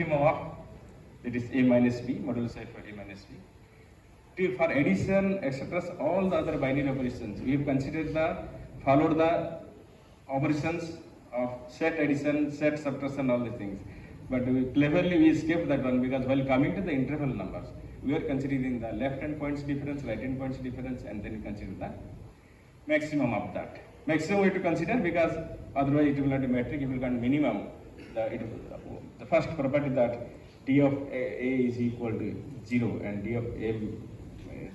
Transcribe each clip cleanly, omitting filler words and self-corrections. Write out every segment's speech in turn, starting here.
of that is a minus b, modulus for a minus b. For addition, etc., all the other binary operations, we have considered followed the operations of set addition, set subtraction, all these things. But cleverly we skipped that one because while coming to the interval numbers, we are considering the left hand points difference, right hand points difference, and then we consider the maximum of that. Maximum we have to consider because otherwise it will not be metric. If you can minimum, the first property that d of a is equal to 0 and d of a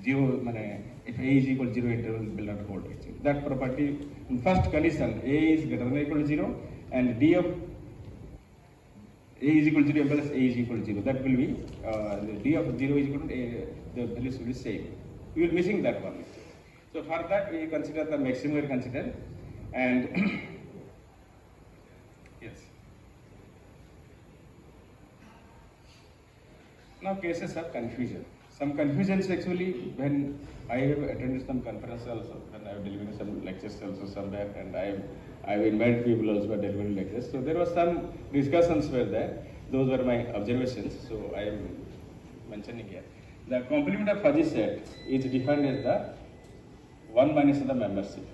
0, if a is equal to 0, interval will not hold. That property, in first condition, a is greater than or equal to 0 and d of a is equal to 0 plus a is equal to 0. That will be the d of 0 is equal to a, the values will be same. We are missing that one. So for that we consider the maximum we consider, and yes. Now cases of confusion. Some confusions actually when I have attended some conference also, when I have delivered some lectures also somewhere, and I have invited people also for delivering lectures. So there was some discussions were there. Those were my observations. So I am mentioning here. The complement of fuzzy set is defined as the 1 minus the membership.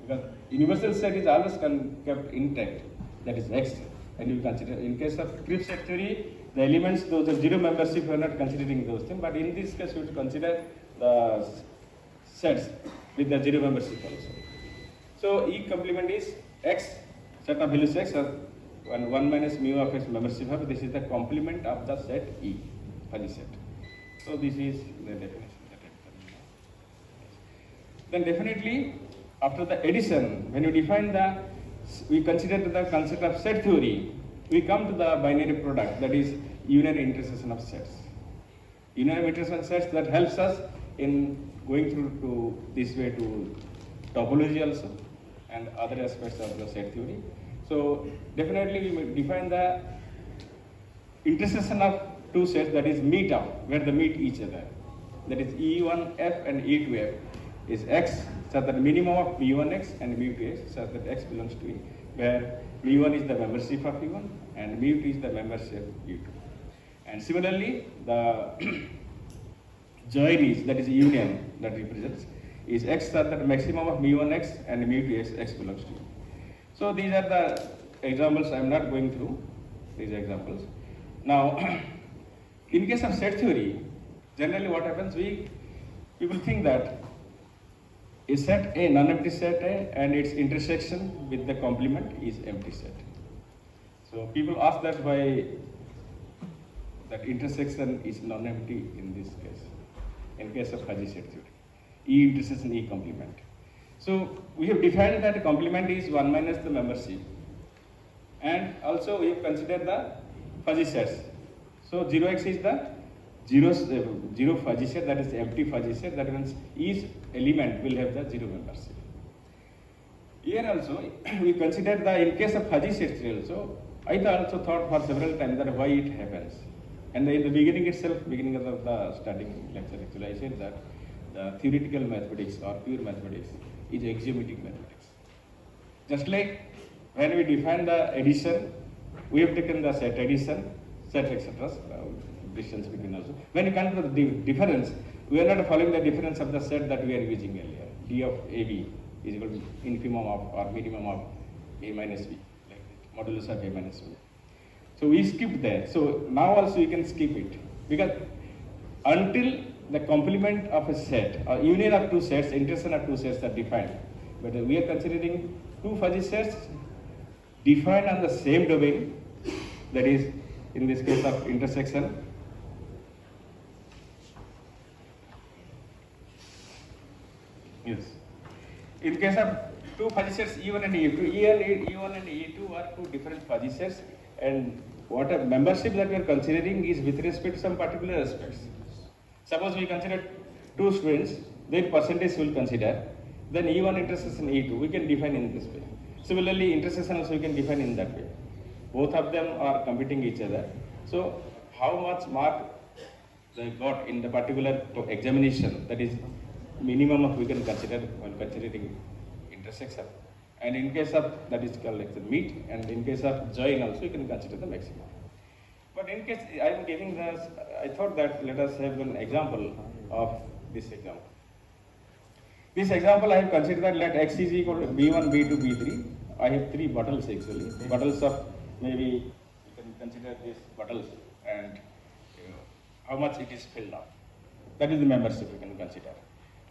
Because universal set is always kept intact, that is X, and you consider in case of Cripps set theory, the elements, those are zero membership, we are not considering those things, but in this case we have to consider the sets with the zero membership also. So E complement is X, set of values X, or 1 minus mu of X membership of, this is the complement of the set E, fuzzy set. So this is the definition. Then definitely after the addition, when you define we consider the concept of set theory, we come to the binary product, that is unary intersection of sets. Unary intersection of sets that helps us in going through to this way to topology also and other aspects of the set theory. So definitely we define the intersection of two sets, that is meet up, where they meet each other. That is E1F and E2F is X, such that minimum of mu1x and mu2x, such that X belongs to E, where mu1 is the membership of E1 and mu2 is the membership of E2. And similarly, the join is, that is union that represents, is X, such that maximum of mu1x and mu2x, X belongs to E. So these are the examples. I am not going through these examples. Now, in case of set theory, generally what happens, people think that a set A, non-empty set A, and its intersection with the complement is empty set. So people ask that why that intersection is non-empty in this case, in case of fuzzy set theory. E intersection, E complement. So we have defined that complement is 1 minus the membership, and also we have considered the fuzzy sets. So 0x is the zero fuzzy set, that is empty fuzzy set, that means each element will have the zero membership. Here also we consider in case of fuzzy set theory also, I also thought for several times that why it happens. And in the beginning itself, beginning of the starting lecture actually, I said that the theoretical mathematics or pure mathematics is axiomatic mathematics. Just like when we define the addition, we have taken the set addition, set etc. Distance between also. When you come to the difference, we are not following the difference of the set that we are using earlier. D of AB is equal to infimum of or minimum of A minus B, like modulus of A minus B. So we skipped there. So now also you can skip it, because until the complement of a set or union of two sets, intersection of two sets are defined. But we are considering two fuzzy sets defined on the same domain, that is in this case of intersection. Yes. In case of two fuzzy sets E1 and E2, E1 and E2 are two different fuzzy sets, and what a membership that we are considering is with respect to some particular aspects. Suppose we consider two students, then percentage we will consider, then E1 intersection E2, we can define in this way. Similarly, intersection also we can define in that way. Both of them are competing each other. So how much mark they got in the particular examination, that is minimum of we can consider when considering intersection. And in case of that is called like the meet, and in case of join also you can consider the maximum. in case I am giving this, I thought that let us have an example of this example. This example I have considered that let x is equal to b1, b2, b3. I have three bottles actually. Bottles of maybe you can consider these bottles and how much it is filled up. That is the membership you can consider.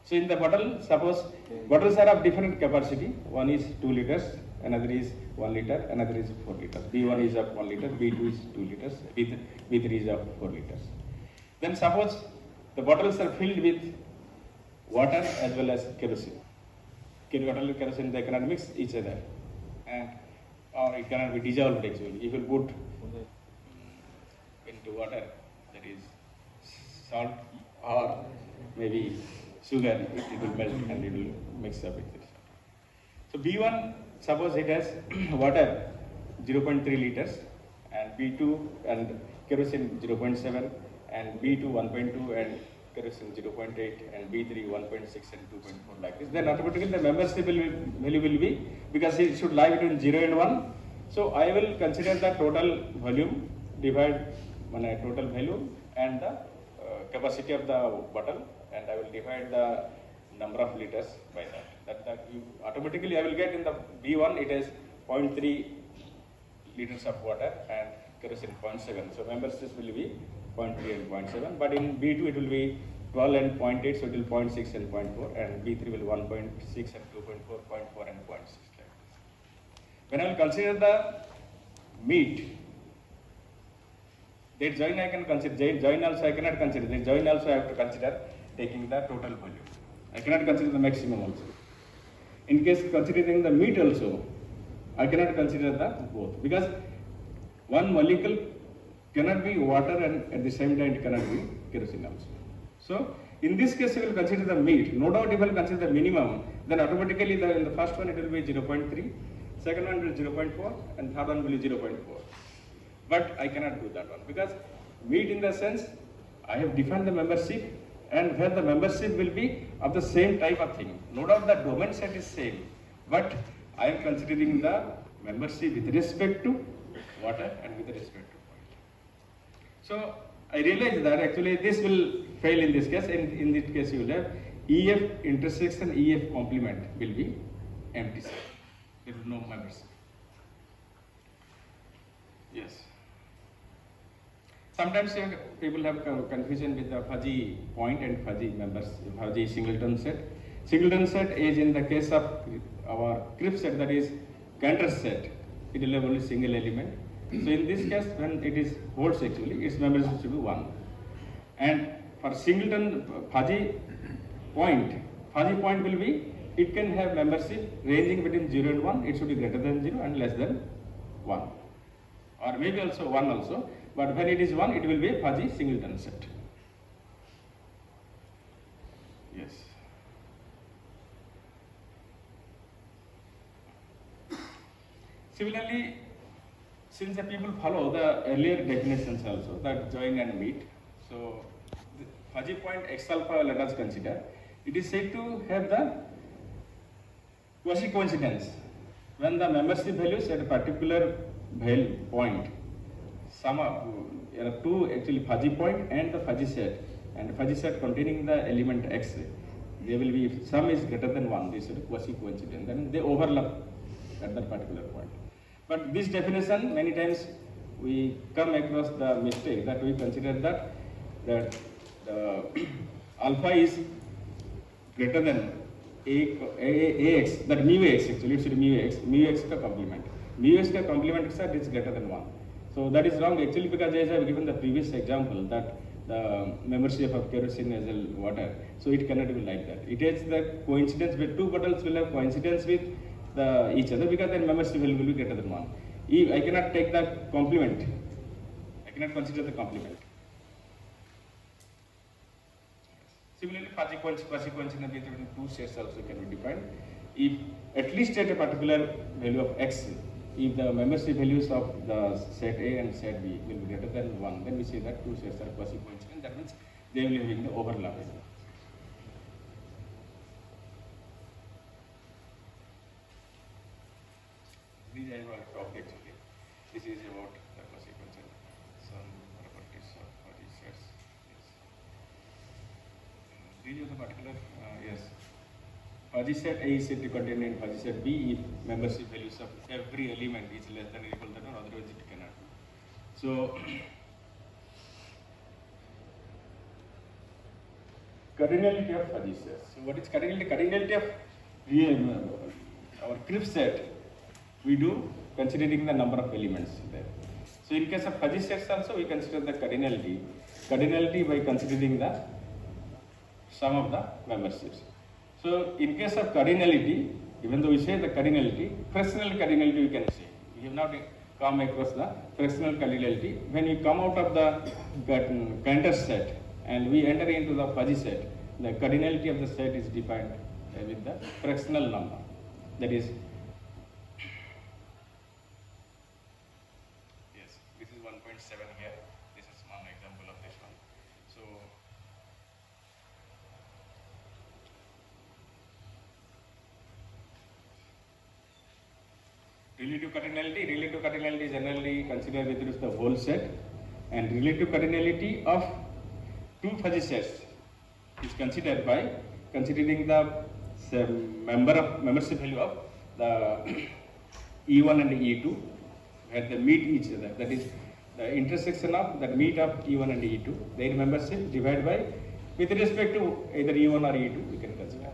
So in the bottle, suppose bottles are of different capacity. One is 2 liters, another is 1 liter, another is 4 liters. B1 is of 1 liter, B2 is 2 liters, B3 is of 4 liters. Then suppose the bottles are filled with water as well as kerosene. Water and kerosene, they cannot mix each other, and or it cannot be dissolved actually. If you put into water, that is salt or maybe sugar, it will melt and it will mix up with it. So B1, suppose it has water 0.3 liters, and B2 and kerosene 0.7, and B2 1.2, and kerosene 0.8, and B3 1.6 and 2.4 like this. Then automatically the membership value will be, because it should lie between 0 and 1. So I will consider the total volume divide total value and the capacity of the bottle, and I will divide the number of liters by that. That you automatically I will get in the B1 it is 0.3 liters of water and kerosene 0.7. So membership will be 0.3 and 0.7. But in B2 it will be 12 and 0.8, so it will 0.6 and 0.4, and B3 will 1.6 and 2.4, 0.4 and 0.6. When I will consider the meat, that join I can consider, join also I cannot consider, the join also I have to consider taking the total volume. I cannot consider the maximum also. In case considering the meat also, I cannot consider the both, because one molecule cannot be water and at the same time it cannot be kerosene also. So in this case you will consider the meat. No doubt if you will consider the minimum, then automatically in the first one it will be 0.3, second one will be 0.4, and third one will be 0.4. But I cannot do that one, because meat in the sense I have defined the membership, and where the membership will be of the same type of thing. No doubt the domain set is same, but I am considering the membership with respect to water and with respect to point. So I realize that actually this will fail in this case, and in this case you will have EF intersection EF complement will be empty set. There is no membership. Yes. Sometimes people have confusion with the fuzzy point and fuzzy members, fuzzy singleton set. Singleton set is in the case of our Cripps set, that is Cantor set, it will have only single element. So in this case, when it is holds actually, its membership should be 1. And for singleton fuzzy point will be, it can have membership ranging between 0 and 1, it should be greater than 0 and less than 1. Or maybe also 1 also. But when it is 1, it will be a fuzzy singleton set. Yes. Similarly, since the people follow the earlier definitions also, that join and meet, so the fuzzy point X alpha let us consider, it is said to have the quasi-coincidence. When the membership values at a particular value point sum up, there are two actually fuzzy point and the fuzzy set, and fuzzy set containing the element X, they will be, if sum is greater than 1, this is quasi-coincident, then they overlap at that particular point. But this definition, many times we come across the mistake that we consider that the alpha is greater than AX, that mu X actually, it should be mu X ka complement. Mu X ka complement set is greater than 1. So that is wrong actually, because as I have given the previous example that the membership of kerosene as well water, so it cannot be like that. It is the coincidence with two bottles will have coincidence with each other, because then membership will be greater than 1. If I cannot take the complement, I cannot consider the complement. Similarly, quasi-coincidence between two sets also can be defined. If at least at a particular value of X, if the membership values of the set A and set B will be greater than 1, then we say that two sets are quasi-coincident. That means they will be having the overlap. These are our talk actually. This is about the quasi-coincident. So you the particular? Yes. Fuzzy set A is said to contain in fuzzy set B if membership values of every element is less than or equal to 1, otherwise it cannot be. So, cardinality of fuzzy sets. So, what is cardinality? Cardinality of our Crib set we do considering the number of elements there. So, in case of fuzzy sets also we consider the cardinality by considering the sum of the memberships. So, in case of cardinality, even though we say the cardinality, fractional cardinality we can say. We have not come across the fractional cardinality. When we come out of the counter set and we enter into the fuzzy set, the cardinality of the set is defined with the fractional number. That is, yes, this is 1.7 here. This is one example of this one. So, relative cardinality is generally considered with respect to the whole set, and relative cardinality of two fuzzy sets is considered by considering the membership value of the E1 and E2 where they meet each other. That is the intersection of the meet of E1 and E2. Their membership divided by with respect to either E1 or E2 we can consider.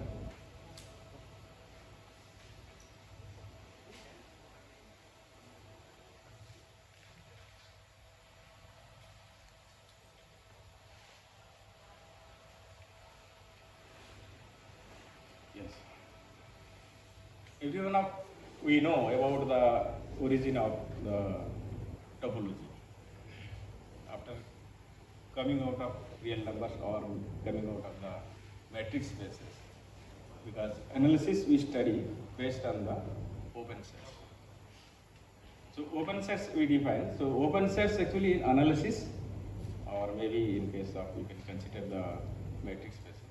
Everyone of we know about the origin of the topology. After coming out of real numbers or coming out of the matrix spaces, because analysis we study based on the open sets. So open sets we define. So open sets actually in analysis, or maybe in case of we can consider the matrix spaces.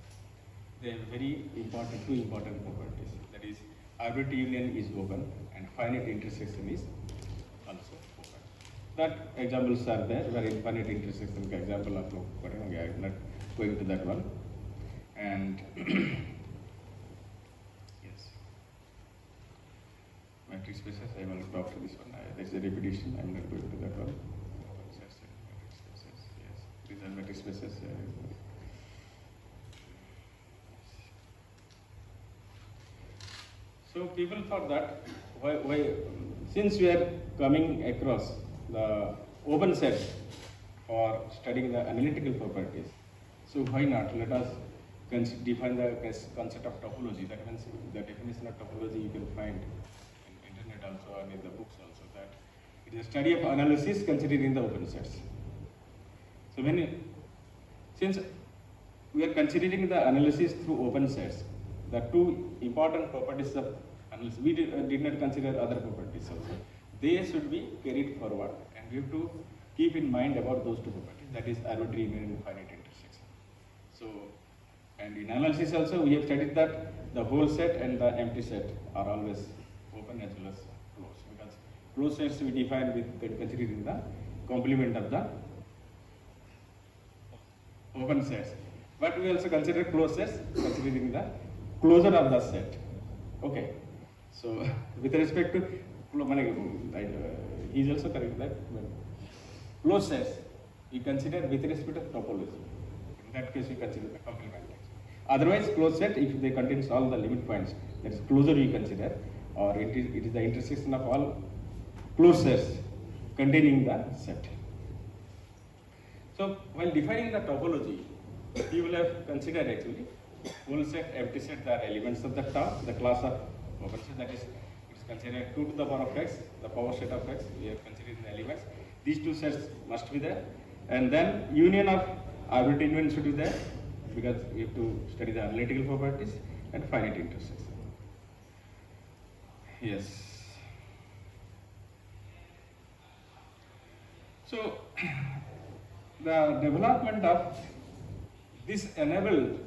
They have very important, two important properties. That is, arbitrary union is open and finite intersection is also open. That examples are there where infinite intersection example of I am not going to that one. And yes, matrix spaces I will talk to this one. There is a repetition. I am not going to that one. Matrix spaces. Yes, these are matrix spaces. So people thought that why since we are coming across the open set for studying the analytical properties, so why not let us define the concept of topology. That means the definition of topology you can find in internet also and in the books also, that it is a study of analysis considering the open sets. So since we are considering the analysis through open sets, the two important properties of analysis, we did not consider other properties also. They should be carried forward, and we have to keep in mind about those two properties, that is arbitrary union and finite intersection. So, and in analysis also we have studied that the whole set and the empty set are always open as well as closed, because closed sets we define with considering the complement of the open sets. But we also consider closed sets considering the closure of the set. Okay. So with respect to he is also correct that closed sets we consider with respect to topology. In that case we consider the complement. Otherwise closed set, if they contains all the limit points, that is closure we consider, or it is the intersection of all closed sets containing the set. So while defining the topology, you will have considered actually whole set, empty set, are elements of the top, the class of open set, that is, it is considered 2 to the power of x, the power set of x, we have considered the elements. These two sets must be there, and then union of arbitrary union should be there, because we have to study the analytical properties and finite intersection. Yes. So the development of this enabled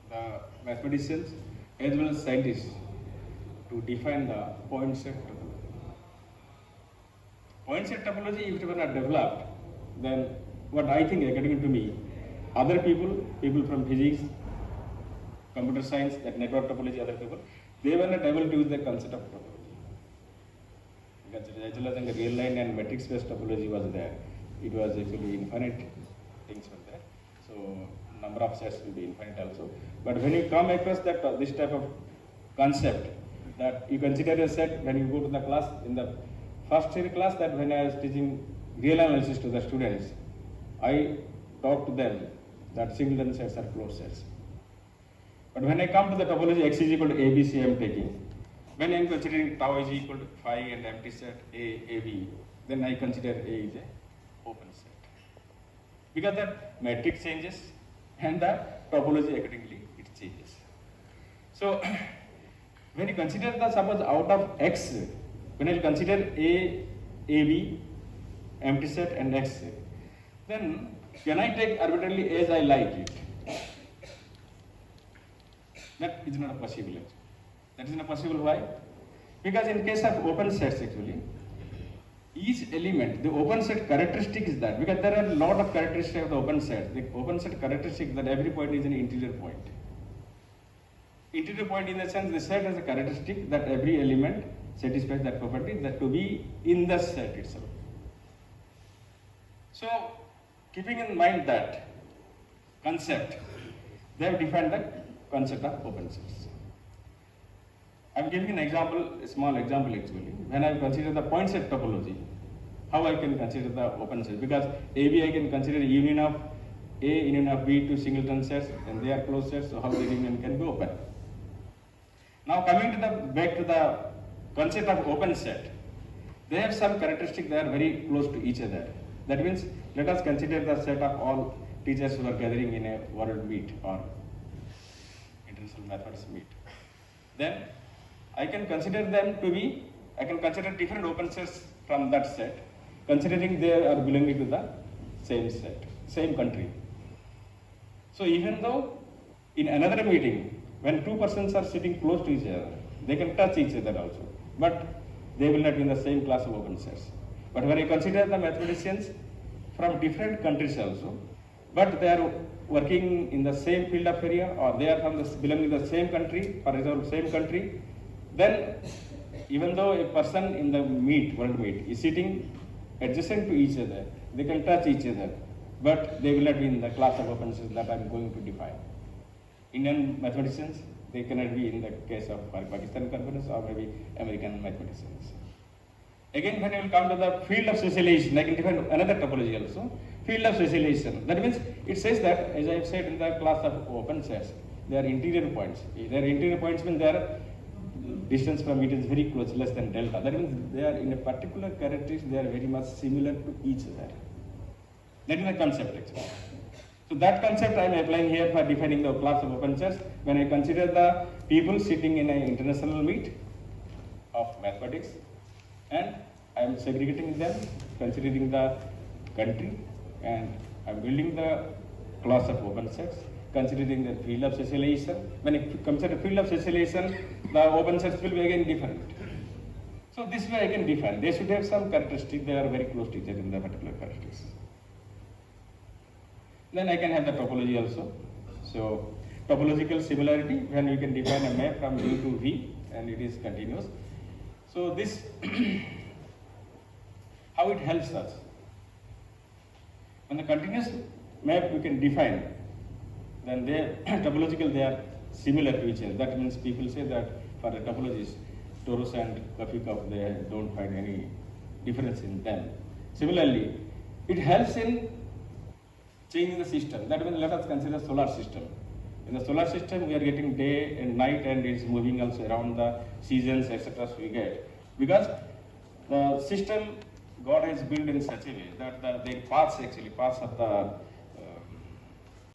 the mathematicians as well as scientists to define the point set topology. Point set topology, if it were not developed, then what I think, according to me, other people from physics computer science, that network topology, other people, they were not able to use the concept of topology. Because as well as the real line and matrix-based topology was there. It was actually infinite things were there. So number of sets will be infinite also. But when you come across that this type of concept, that you consider a set when you go to the class, in the first year class, that when I was teaching real analysis to the students, I talk to them that singleton sets are closed sets. But when I come to the topology x is equal to ABC I am taking, when I am considering tau is equal to phi and empty set AB, then I consider A is a open set. Because the matrix changes and the topology accordingly it changes. So when you consider the suppose out of X, when I consider A, AB, empty set and X, then can I take arbitrarily as I like it? That is not possible. That is not possible. Why? Because in case of open sets actually, each element, the open set characteristic is that, because there are a lot of characteristics of the open set. The open set characteristic is that every point is an integer point. Integer point in the sense the set has a characteristic that every element satisfies that property, that to be in the set itself. So keeping in mind that concept, they have defined the concept of open sets. I am giving an example, a small example actually. When I consider the point set topology, how I can consider the open set? Because AB I can consider union of A, union of B to singleton sets, and they are closed sets, so how the union can be open? Now coming to back to the concept of open set, they have some characteristics that are very close to each other. That means let us consider the set of all teachers who are gathering in a world meet or international mathematics meet. Then I can consider them to be, I can consider different open sets from that set, considering they are belonging to the same set, same country. So even though in another meeting, when two persons are sitting close to each other, they can touch each other also, but they will not be in the same class of open sets. But when I consider the mathematicians from different countries also, but they are working in the same field of area, or they are from belonging to the same country, for example, same country, then even though a person in the world meet, is sitting adjacent to each other, they can touch each other, but they will not be in the class of open sets that I am going to define. Indian mathematicians, they cannot be in the case of Pakistan conference or maybe American mathematicians. Again, when I will come to the field of specialization, I can define another topology also. Field of specialization. That means it says that, as I have said in the class of open sets, they are interior points. Their interior points mean their distance from it is very close, less than delta. That means they are in a particular characteristic, they are very much similar to each other. That is the concept actually. So that concept I am applying here for defining the class of open sets when I consider the people sitting in an international meet of mathematics, and I am segregating them, considering the country, and I am building the class of open sets, considering the field of specialization. When I consider field of specialization, the open sets will be again different. So this way I can define. They should have some characteristics, they are very close to each other in the particular characteristics. Then I can have the topology also. So topological similarity, when we can define a map from U to V and it is continuous. So this, how it helps us. When the continuous map we can define, then they topological, they are similar to each other. That means people say that for the topologies, torus and Kapikov, they don't find any difference in them. Similarly, it helps in changing the system. That means let us consider solar system. In the solar system, we are getting day and night, and it's moving also around the seasons, etc. So we get, because the system God has built in such a way that the paths of the